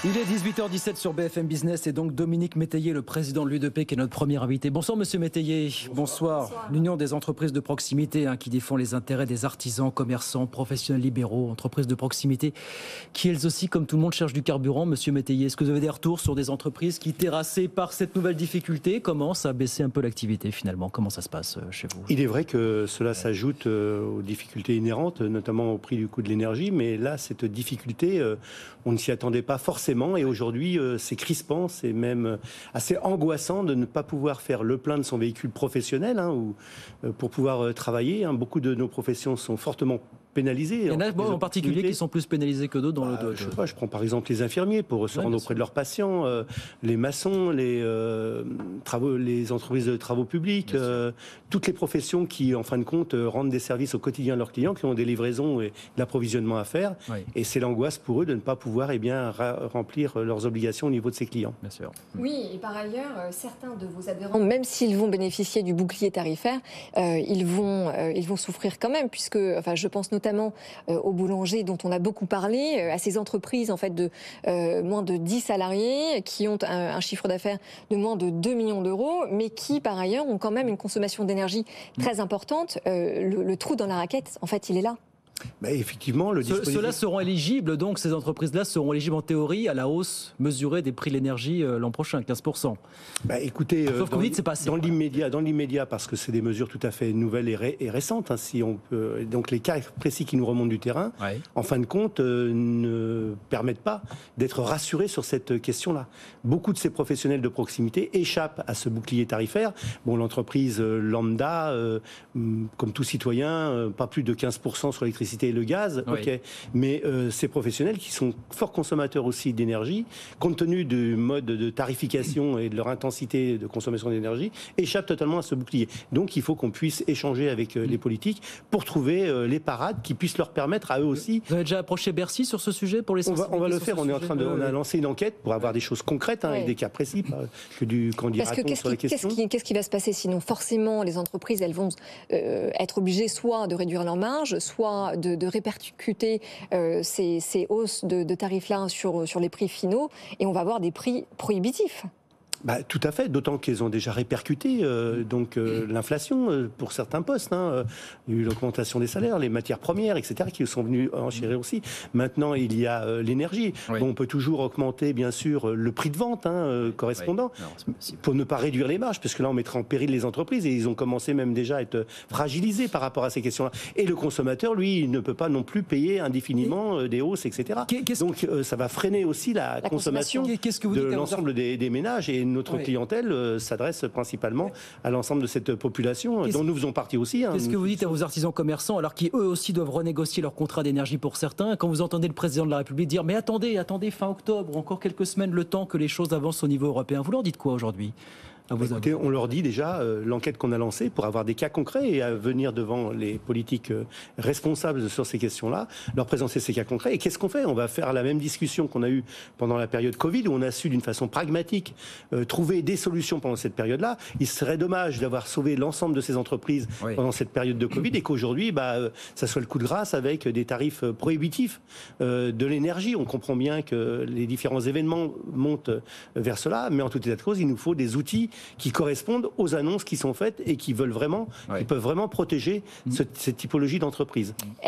Il est 18h17 sur BFM Business et donc Dominique Métayer, le président de l'UDP, qui est notre premier invité. Bonsoir Monsieur Métayer. Bonsoir. L'Union des entreprises de proximité qui défend les intérêts des artisans, commerçants, professionnels libéraux, entreprises de proximité qui elles aussi, comme tout le monde, cherchent du carburant. Monsieur Métayer, est-ce que vous avez des retours sur des entreprises qui, terrassées par cette nouvelle difficulté, commencent à baisser un peu l'activité finalement? Comment ça se passe chez vous? Il est vrai que cela s'ajoute aux difficultés inhérentes, notamment au prix du coût de l'énergie, mais là, cette difficulté, on ne s'y attendait pas forcément. Et aujourd'hui, c'est crispant, c'est même assez angoissant de ne pas pouvoir faire le plein de son véhicule professionnel ou pour pouvoir travailler. Beaucoup de nos professions sont fortement pénalisés. Il y en a en particulier qui sont plus pénalisés que d'autres dans le... Je sais pas, je prends par exemple les infirmiers pour se rendre auprès de leurs patients, les maçons, les entreprises de travaux publics, toutes les professions qui, en fin de compte, rendent des services au quotidien à leurs clients, qui ont des livraisons et de l'approvisionnement à faire. Oui. Et c'est l'angoisse pour eux de ne pas pouvoir remplir leurs obligations au niveau de ses clients. Bien sûr. Oui, et par ailleurs, certains de vos adhérents, même s'ils vont bénéficier du bouclier tarifaire, ils vont souffrir quand même, puisque, je pense notamment aux boulangers dont on a beaucoup parlé, à ces entreprises en fait de moins de 10 salariés qui ont un chiffre d'affaires de moins de 2 millions d'euros, mais qui par ailleurs ont quand même une consommation d'énergie très importante. Le trou dans la raquette, en fait, il est là. Effectivement, ceux-là seront éligibles, donc ces entreprises-là seront éligibles en théorie à la hausse mesurée des prix de l'énergie l'an prochain, 15%. Écoutez, sauf que vous dites c'est pas assez. Dans l'immédiat, parce que c'est des mesures tout à fait nouvelles et récentes, si on peut, donc les cas précis qui nous remontent du terrain, en fin de compte, ne permettent pas d'être rassurés sur cette question-là. Beaucoup de ces professionnels de proximité échappent à ce bouclier tarifaire. Bon, l'entreprise lambda, comme tout citoyen, pas plus de 15% sur l'électricité et le gaz, mais ces professionnels qui sont forts consommateurs aussi d'énergie, compte tenu du mode de tarification et de leur intensité de consommation d'énergie, échappent totalement à ce bouclier. Donc il faut qu'on puisse échanger avec les politiques pour trouver les parades qui puissent leur permettre à eux aussi... Vous avez déjà approché Bercy sur ce sujet pour les sensibiliser? On va le faire, on a lancé une enquête pour avoir des choses concrètes et des cas précis, pas que du candidat-on sur la question. Qu'est-ce qui va se passer sinon? Forcément, les entreprises, elles vont être obligées soit de réduire leur marge, soit de répercuter ces hausses de tarifs-là sur les prix finaux, et on va avoir des prix prohibitifs. Tout à fait, d'autant qu'ils ont déjà répercuté l'inflation pour certains postes. Il y a eu l'augmentation des salaires, les matières premières, etc., qui sont venues enchérir aussi. Maintenant, il y a l'énergie. Bon, on peut toujours augmenter, bien sûr, le prix de vente correspondant pour ne pas réduire les marges, parce que là, on mettrait en péril les entreprises et ils ont commencé même déjà à être fragilisés par rapport à ces questions-là. Et le consommateur, lui, il ne peut pas non plus payer indéfiniment des hausses, etc. Donc, ça va freiner aussi la consommation de l'ensemble des ménages. Et notre clientèle s'adresse principalement à l'ensemble de cette population dont nous faisons partie aussi. Qu'est-ce que vous dites à vos artisans commerçants alors qui eux aussi doivent renégocier leur contrat d'énergie pour certains, quand vous entendez le président de la République dire mais attendez fin octobre, encore quelques semaines le temps que les choses avancent au niveau européen, vous leur dites quoi aujourd'hui? Écoutez, on leur dit déjà l'enquête qu'on a lancée pour avoir des cas concrets et à venir devant les politiques responsables sur ces questions-là, leur présenter ces cas concrets. Et qu'est-ce qu'on fait? On va faire la même discussion qu'on a eue pendant la période Covid, où on a su d'une façon pragmatique trouver des solutions pendant cette période-là. Il serait dommage d'avoir sauvé l'ensemble de ces entreprises pendant cette période de Covid et qu'aujourd'hui, ça soit le coup de grâce avec des tarifs prohibitifs de l'énergie. On comprend bien que les différents événements montent vers cela, mais en tout état de cause, il nous faut des outils qui correspondent aux annonces qui sont faites et qui peuvent vraiment protéger cette typologie d'entreprise.